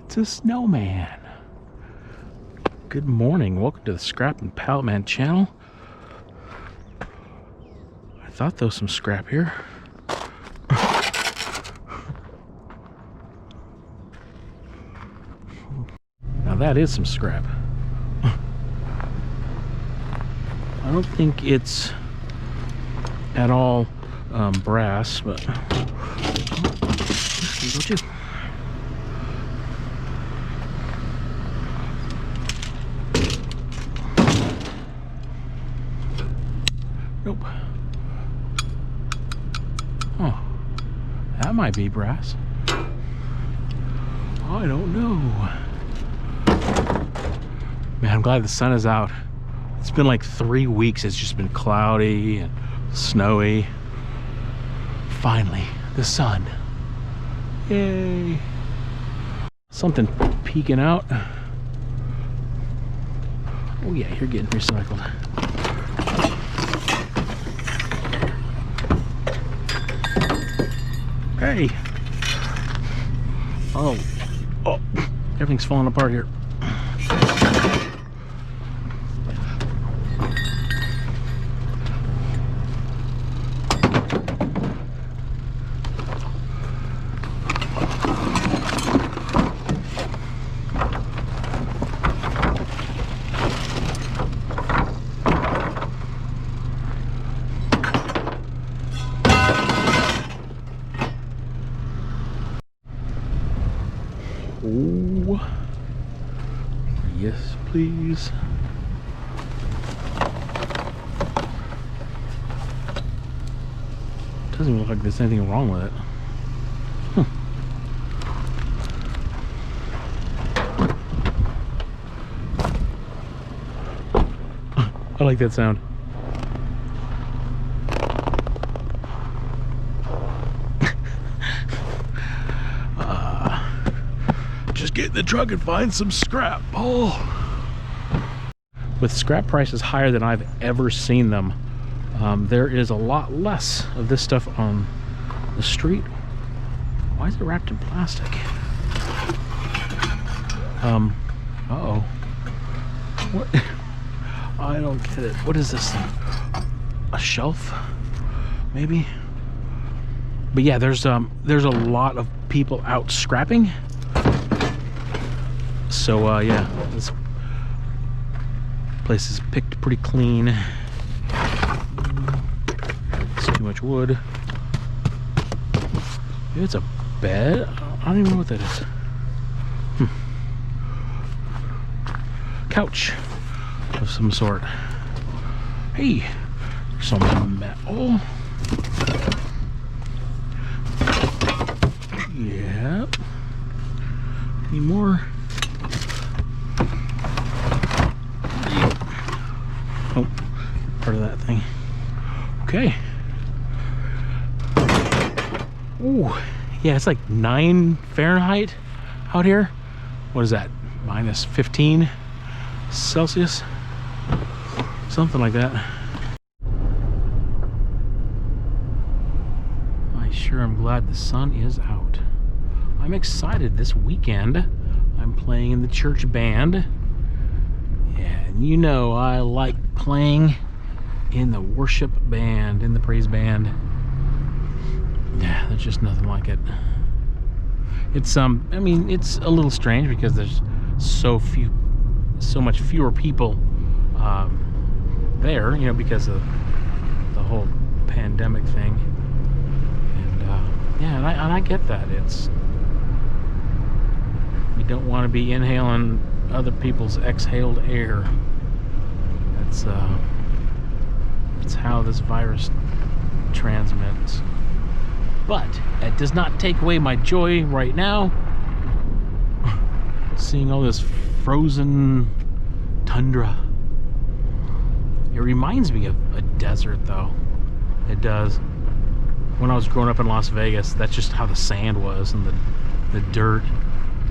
It's a snowman. Good morning. Welcome to the Scrap and Pallet Man channel. I thought there was some scrap here. Now that is some scrap. I don't think it's at all brass, but here you go too. Nope. Oh, that might be brass. I don't know. Man, I'm glad the sun is out. It's been like 3 weeks. It's just been cloudy and snowy. Finally, the sun. Yay. Something peeking out. Oh yeah, you're getting recycled. Hey. Oh, everything's falling apart here. Oh, yes, please. Doesn't even look like there's anything wrong with it. I like that sound. Just get in the truck and find some scrap. Oh, with scrap prices higher than I've ever seen them, there is a lot less of this stuff on the street. Why is it wrapped in plastic? Uh-oh. What? I don't get it. What is this thing? A shelf? Maybe? But yeah, there's a lot of people out scrapping. So yeah, this place is picked pretty clean. It's too much wood. Maybe it's a bed? I don't even know what that is. Couch of some sort. Hey, some metal. Yep. Any more? Oh, part of that thing. Okay. Ooh, yeah, it's like 9 Fahrenheit out here. What is that? Minus 15 Celsius? Something like that. I sure am glad the sun is out. I'm excited this weekend. I'm playing in the church band. And you know I like playing in the worship band, in the praise band. Yeah, there's just nothing like it. It's I mean, it's a little strange because there's so much fewer people there, you know, because of the whole pandemic thing. And yeah, and I get that. It's, we don't want to be inhaling other people's exhaled air. That's how this virus transmits. But it does not take away my joy right now. Seeing all this frozen tundra. It reminds me of a desert, though. It does. When I was growing up in Las Vegas, that's just how the sand was and the dirt.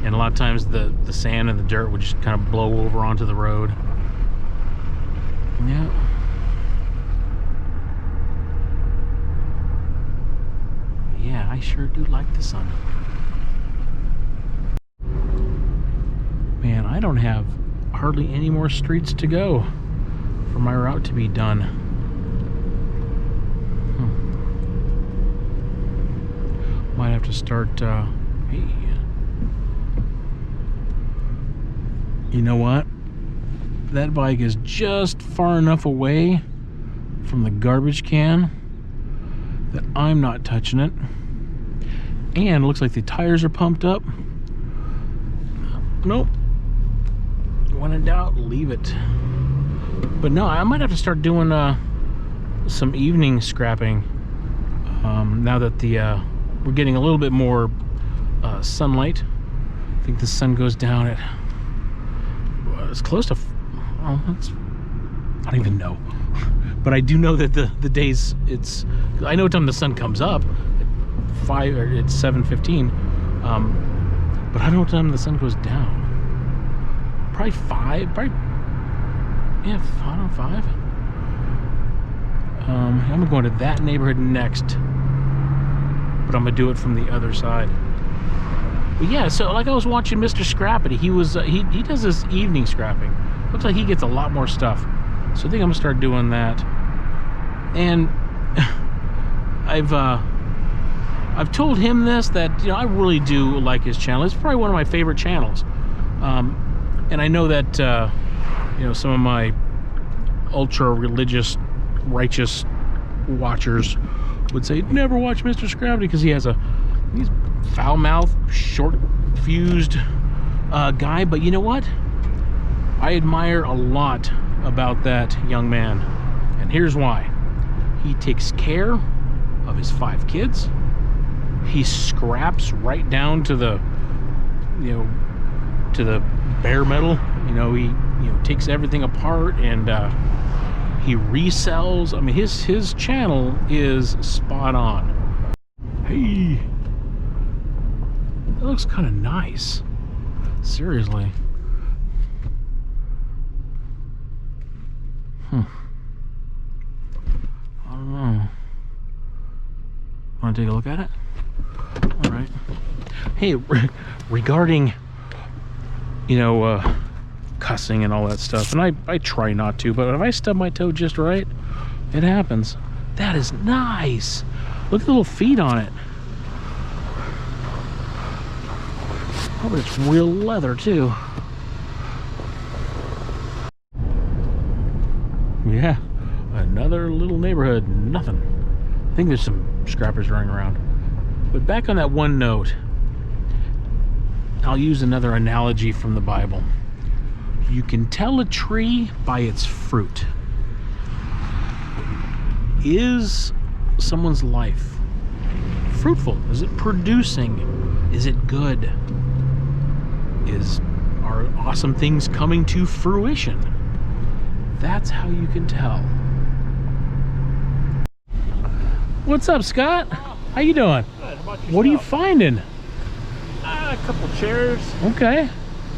And a lot of times the sand and the dirt would just kind of blow over onto the road. Yeah. Yeah, I sure do like the sun. I don't have hardly any more streets to go for my route to be done. Might have to start, hey. You know what? That bike is just far enough away from the garbage can that I'm not touching it. And it looks like the tires are pumped up. Nope. When in doubt, leave it. But no, I might have to start doing some evening scrapping now that we're getting a little bit more sunlight. I think the sun goes down at it's close to, oh, that's, I don't even know. But I do know that the days, I know what time the sun comes up at 5 or it's 7:15. But I don't know what time the sun goes down. Probably 5. Probably, yeah, I don't know, 5. I'm going to that neighborhood next, but I'm gonna do it from the other side. But yeah, so like I was watching Mr. Scrappity. He was he does this evening scrapping. Looks like he gets a lot more stuff. So I think I'm gonna start doing that. And I've told him this, that I really do like his channel. It's probably one of my favorite channels. And I know that some of my ultra religious, righteous watchers would say never watch Mr. Scrappity because he's foul-mouthed, short-fused guy. But you know what? I admire a lot about that young man, and here's why. He takes care of his 5 kids. He scraps right down to the to the bare metal. He takes everything apart, and he resells. I mean, his channel is spot on. Hey, that looks kind of nice, seriously. I don't know. Want to take a look at it? All right. Hey, regarding cussing and all that stuff, and I try not to, but if I stub my toe just right, it happens. That is nice. Look at the little feet on it. Oh, but it's real leather too. Yeah, another little neighborhood, nothing. I think there's some scrappers running around. But back on that one note, I'll use another analogy from the Bible. You can tell a tree by its fruit. Is someone's life fruitful? Is it producing? Is it good? Are awesome things coming to fruition? That's how you can tell. What's up, Scott? How you doing? Good. How about yourself? What are you finding? A couple chairs. Okay,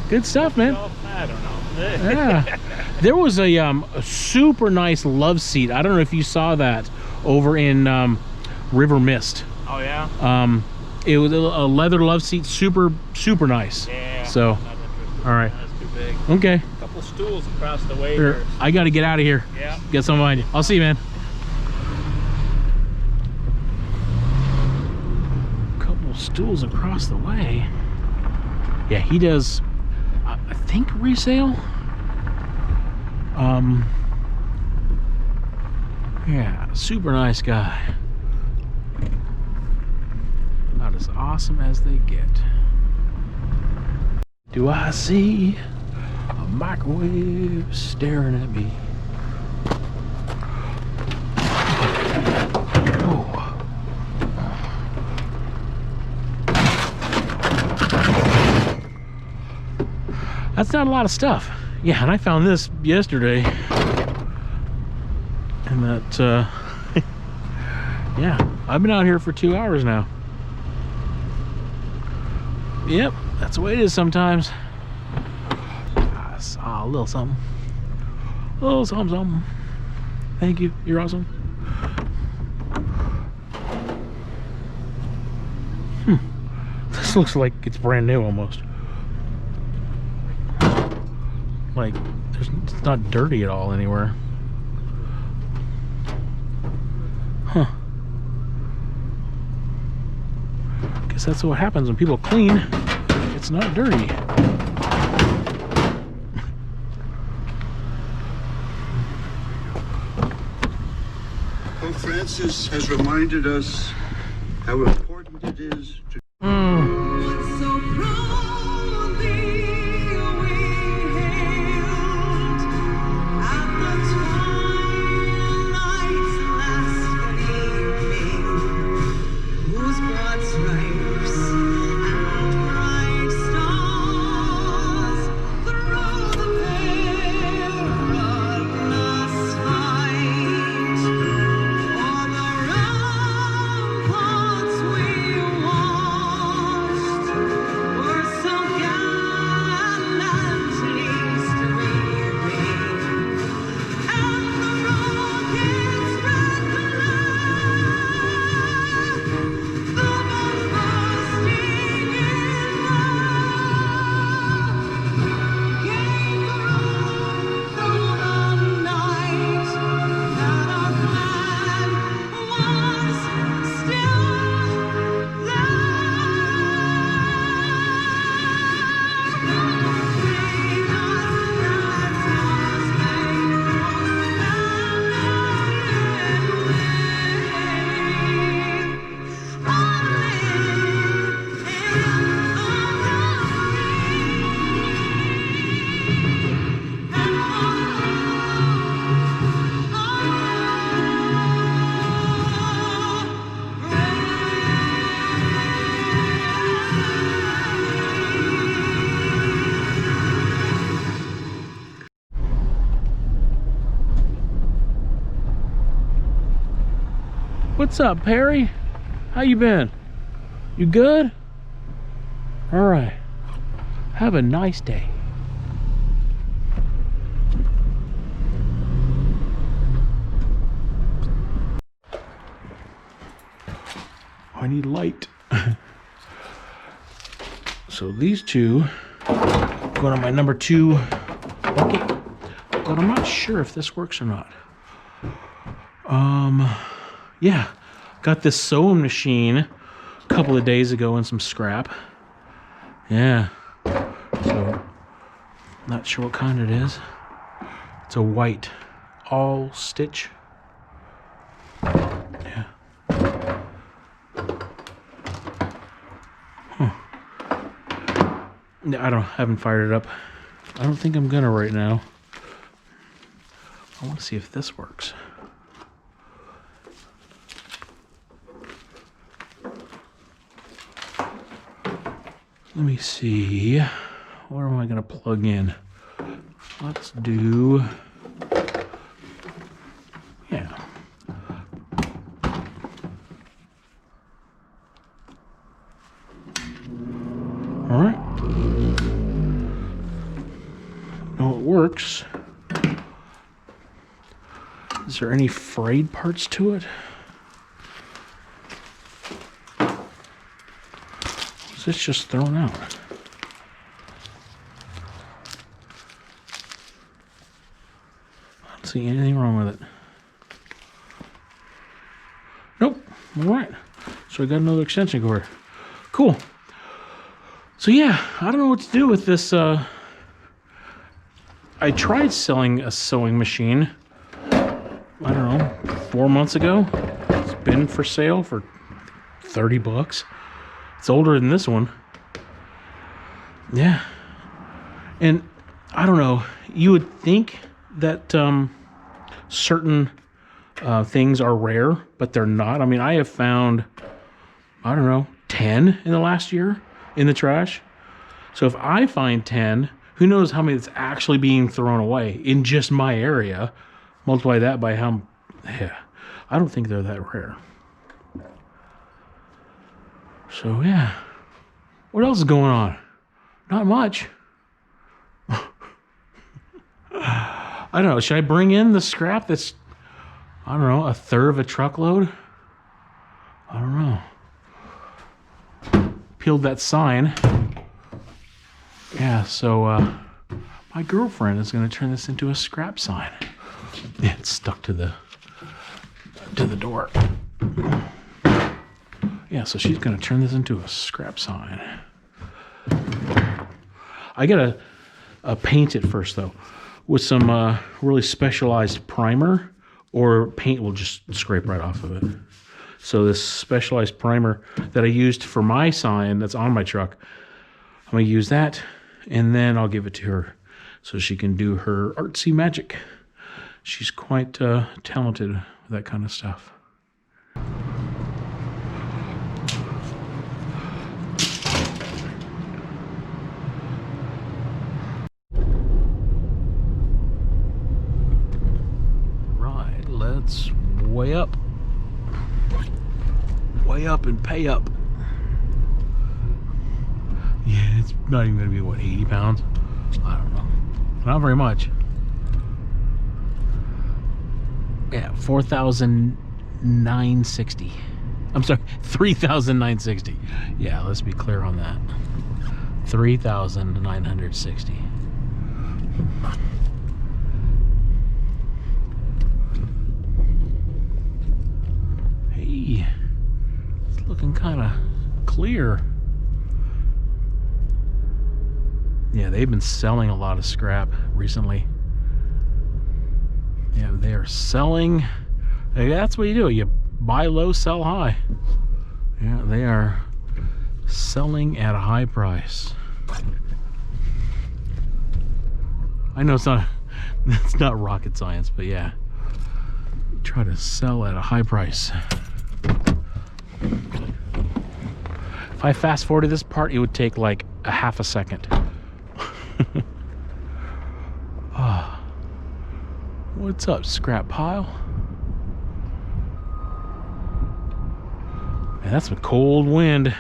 good stuff, man. I don't know. Yeah, there was a super nice love seat. I don't know if you saw that over in River Mist. Oh yeah. It was a leather love seat, super nice. Yeah. So, all right. That's too big. Okay. A couple stools across the way. Here, I got to get out of here. Yeah. Get some behind you. I'll see you, man. Couple stools across the way. Yeah, he does. I think resale. Yeah, super nice guy. About as awesome as they get. Do I see a microwave staring at me? Oh. That's not a lot of stuff. Yeah, and I found this yesterday. And that, yeah, I've been out here for 2 hours now. Yep, that's the way it is sometimes. I saw a little something. A little something. Thank you, you're awesome. This looks like it's brand new almost. like, it's not dirty at all anywhere. Huh. Guess that's what happens when people clean. It's not dirty. Pope Francis has reminded us how important it is to What's up, Perry? How you been? You good? All right. Have a nice day. I need light. So these two go to my number 2 bucket, but I'm not sure if this works or not. Yeah, got this sewing machine a couple of days ago in some scrap. Yeah, so not sure what kind it is. It's a white all stitch. Yeah. Huh. Haven't fired it up. I don't think I'm gonna right now. I want to see if this works. Let me see. Where am I gonna plug in? Let's do, yeah. All right. No, it works. Is there any frayed parts to it? Is this just thrown out? I don't see anything wrong with it. Nope. All right. So I got another extension cord. Cool. So yeah, I don't know what to do with this. I tried selling a sewing machine, I don't know, 4 months ago. It's been for sale for $30. It's older than this one. Yeah. And I don't know, you would think that certain things are rare, but they're not. I mean, I have found, I don't know, 10 in the last year in the trash. So if I find 10, who knows how many that's actually being thrown away in just my area. Multiply that by how, yeah, I don't think they're that rare. So yeah, what else is going on? Not much. I don't know, should I bring in the scrap that's, I don't know, a third of a truckload? I don't know. Peeled that sign. Yeah, so I My girlfriend is going to turn this into a scrap sign. Yeah, it's stuck to the door. Yeah, so she's going to turn this into a scrap sign. I got to paint it first, though, with some really specialized primer, or paint will just scrape right off of it. So this specialized primer that I used for my sign that's on my truck, I'm going to use that, and then I'll give it to her so she can do her artsy magic. She's quite talented with that kind of stuff. Right, let's weigh up. Weigh up and pay up. Yeah, it's not even going to be, what, 80 pounds? I don't know. Not very much. Yeah, 4,960. I'm sorry, 3,960. Yeah, let's be clear on that. 3,960. Hey, it's looking kind of clear. Yeah, they've been selling a lot of scrap recently. Yeah, they are selling. That's what you do. You buy low, sell high. Yeah, they are selling at a high price. I know it's not rocket science, but yeah. Try to sell at a high price. If I fast forwarded this part, it would take like a half a second. Oh, what's up, scrap pile? Man, that's a cold wind.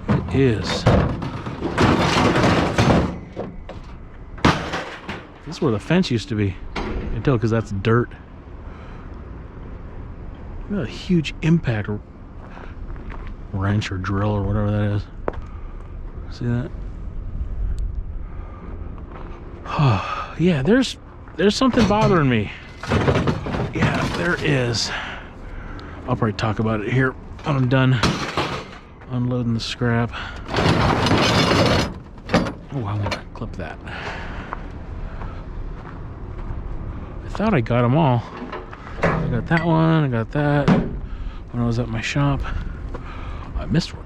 It is. This is where the fence used to be. You can tell because that's dirt. Look at a huge impact wrench or drill or whatever that is. See that? Oh, yeah, there's something bothering me. Yeah, there is. I'll probably talk about it here when I'm done unloading the scrap. Oh, I want to clip that. I thought I got them all. I got that one, I got that. When I was at my shop, I missed one.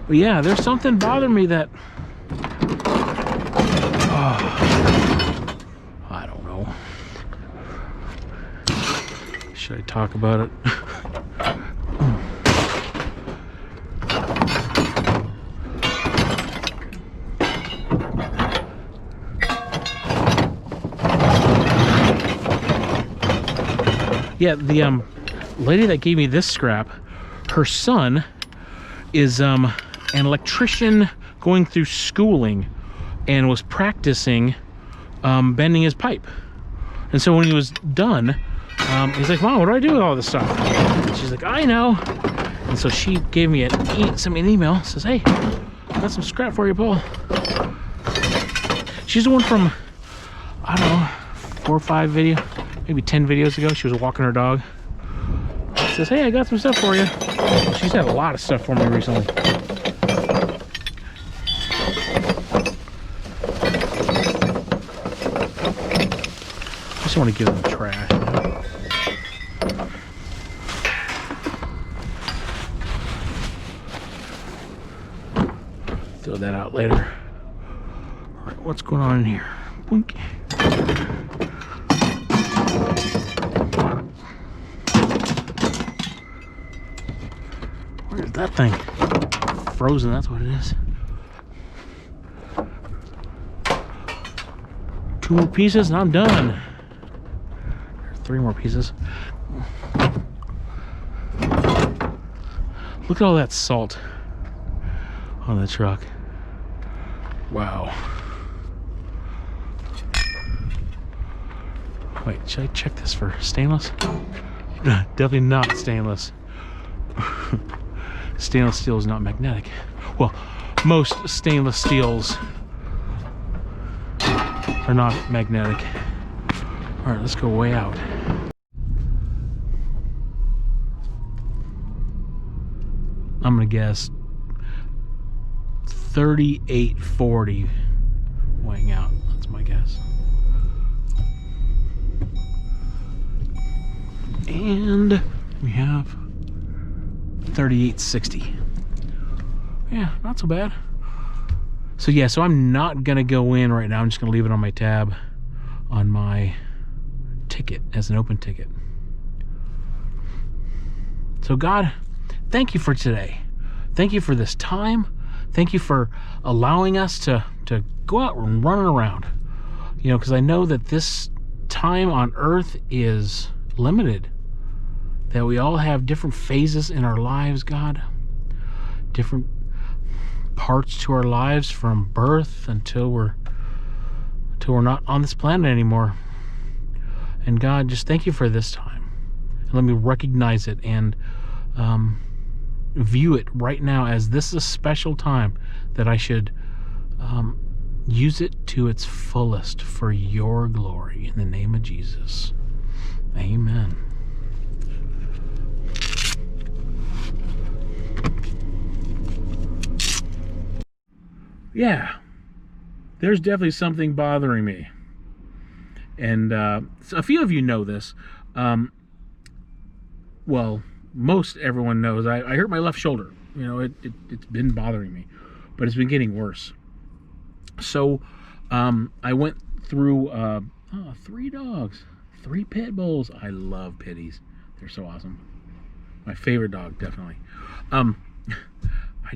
But yeah, there's something bothering me that... Oh, I don't know. Should I talk about it? Yeah, the lady that gave me this scrap, her son is an electrician going through schooling and was practicing bending his pipe. And so when he was done, he's like, "Mom, what do I do with all this stuff?" And she's like, "I know." And so she gave me sent me an email, says, "Hey, I got some scrap for you, Paul." She's the one from, I don't know, 4 or 5 videos. Maybe 10 videos ago, she was walking her dog. She says, "Hey, I got some stuff for you." She's had a lot of stuff for me recently. I just want to give them trash. You know? Throw that out later. All right, what's going on in here? Boink. Where's that thing? Frozen, that's what it is. 2 more pieces and I'm done. 3 more pieces. Look at all that salt on the truck. Wow. Wait, should I check this for stainless? Definitely not stainless. Stainless steel is not magnetic. Well, most stainless steels are not magnetic. All right, let's go way out. I'm gonna guess 3840 weighing out. That's my guess. And we have 3860. Yeah, not so bad. So yeah, so I'm not gonna go in right now. I'm just gonna leave it on my tab on my ticket as an open ticket. So God, thank you for today. Thank you for this time. Thank you for allowing us to go out and run around. You know, because I know that this time on earth is limited. That we all have different phases in our lives, God. Different parts to our lives from birth until we're not on this planet anymore. And God, just thank you for this time. And let me recognize it and view it right now as this is a special time that I should use it to its fullest for your glory. In the name of Jesus. Amen. Yeah, there's definitely something bothering me. And so a few of you know this. Well, most everyone knows I hurt my left shoulder. You know, it's been bothering me, but it's been getting worse. So I went through 3 dogs, 3 pit bulls. I love pitties. They're so awesome. My favorite dog, definitely. I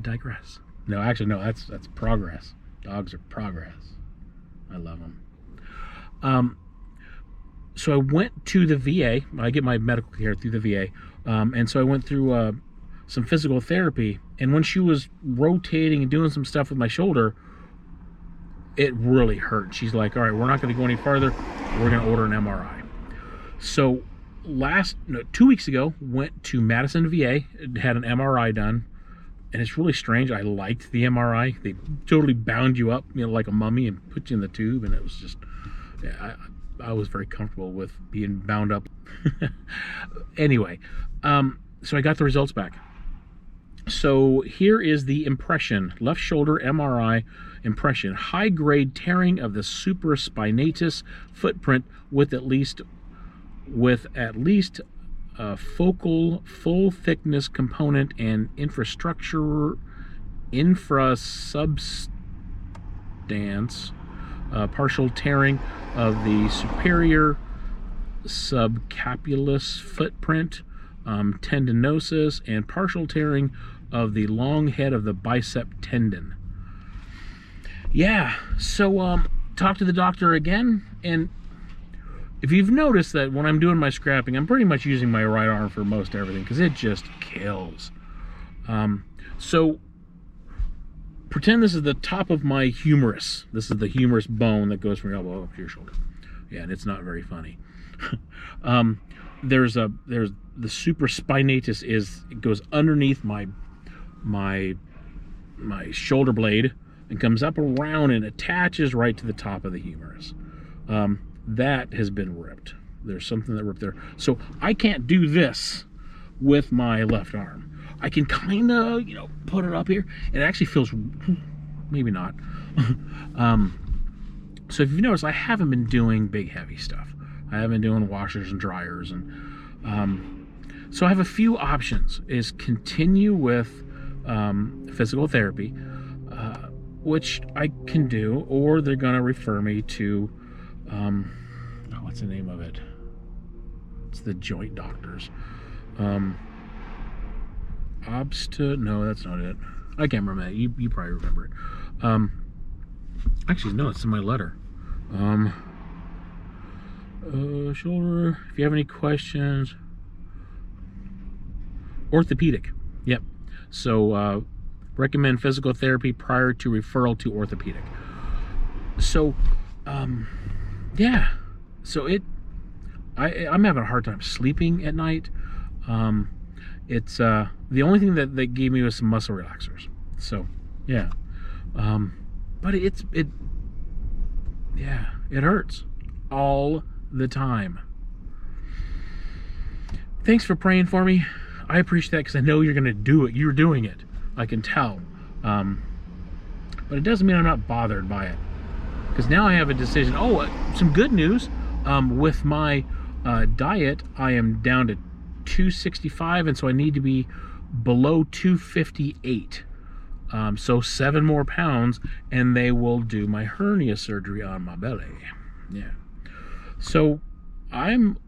digress. No, actually, no, that's progress. Dogs are progress. I love them. So I went to the VA. I get my medical care through the VA. And so I went through some physical therapy. And when she was rotating and doing some stuff with my shoulder, it really hurt. She's like, all right, we're not going to go any farther. We're going to order an MRI. So 2 weeks ago, went to Madison VA, had an MRI done. And it's really strange. I liked the MRI. They totally bound you up, you know, like a mummy and put you in the tube. And it was just, yeah, I was very comfortable with being bound up. Anyway, so I got the results back. So here is the impression, left shoulder MRI impression, high grade tearing of the supraspinatus footprint with at least a focal full thickness component and infrasubstance, partial tearing of the superior subcapulus footprint, tendinosis, and partial tearing of the long head of the bicep tendon. Yeah, so talked to the doctor again, and if you've noticed that when I'm doing my scrapping, I'm pretty much using my right arm for most everything because it just kills. So pretend this is the top of my humerus. This is the humerus bone that goes from your elbow up to your shoulder. Yeah, and it's not very funny. There's the supraspinatus it goes underneath my shoulder blade and comes up around and attaches right to the top of the humerus. That has been ripped. There's something that ripped there. So I can't do this with my left arm. I can kind of, put it up here. And it actually feels, maybe not. So if you've noticed, I haven't been doing big, heavy stuff. I haven't been doing washers and dryers. And so I have a few options. Is continue with physical therapy, which I can do, or they're going to refer me to what's the name of it? It's the joint doctors. No, that's not it. I can't remember that. You probably remember it. Actually, no, it's in my letter. Shoulder, if you have any questions. Orthopedic. Yep. So, recommend physical therapy prior to referral to orthopedic. So, yeah. So I'm having a hard time sleeping at night. It's the only thing that they gave me was some muscle relaxers. So yeah, but it hurts all the time. Thanks for praying for me. I appreciate that, because I know you're gonna do it. You're doing it. I can tell. But it doesn't mean I'm not bothered by it, because now I have a decision. Oh, some good news. With my diet, I am down to 265, and so I need to be below 258. So 7 more pounds, and they will do my hernia surgery on my belly. Yeah. So I'm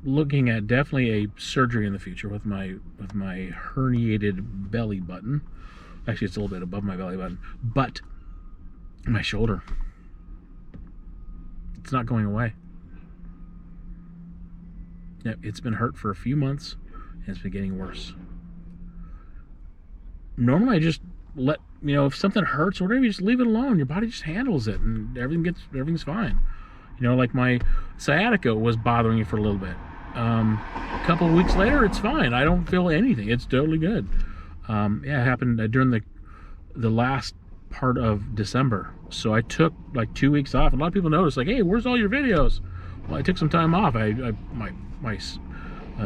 looking at definitely a surgery in the future with my herniated belly button. Actually, it's a little bit above my belly button, but my shoulder, it's not going away. Yeah, it's been hurt for a few months, and it's been getting worse. Normally, I just let, if something hurts or whatever, you just leave it alone. Your body just handles it, and everything's fine. Like my sciatica was bothering me for a little bit. A couple of weeks later, it's fine. I don't feel anything. It's totally good. It happened during the last part of December. So I took like 2 weeks off. A lot of people noticed, like, hey, where's all your videos? Well, I took some time off. My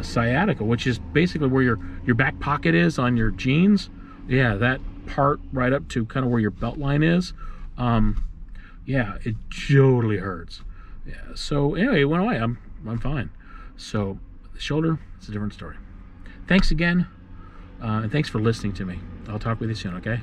sciatica, which is basically where your back pocket is on your jeans. Yeah, that part right up to kind of where your belt line is. Yeah, it totally hurts. Yeah. So anyway, it went away. I'm fine. So the shoulder, it's a different story. Thanks again, and thanks for listening to me. I'll talk with you soon, okay?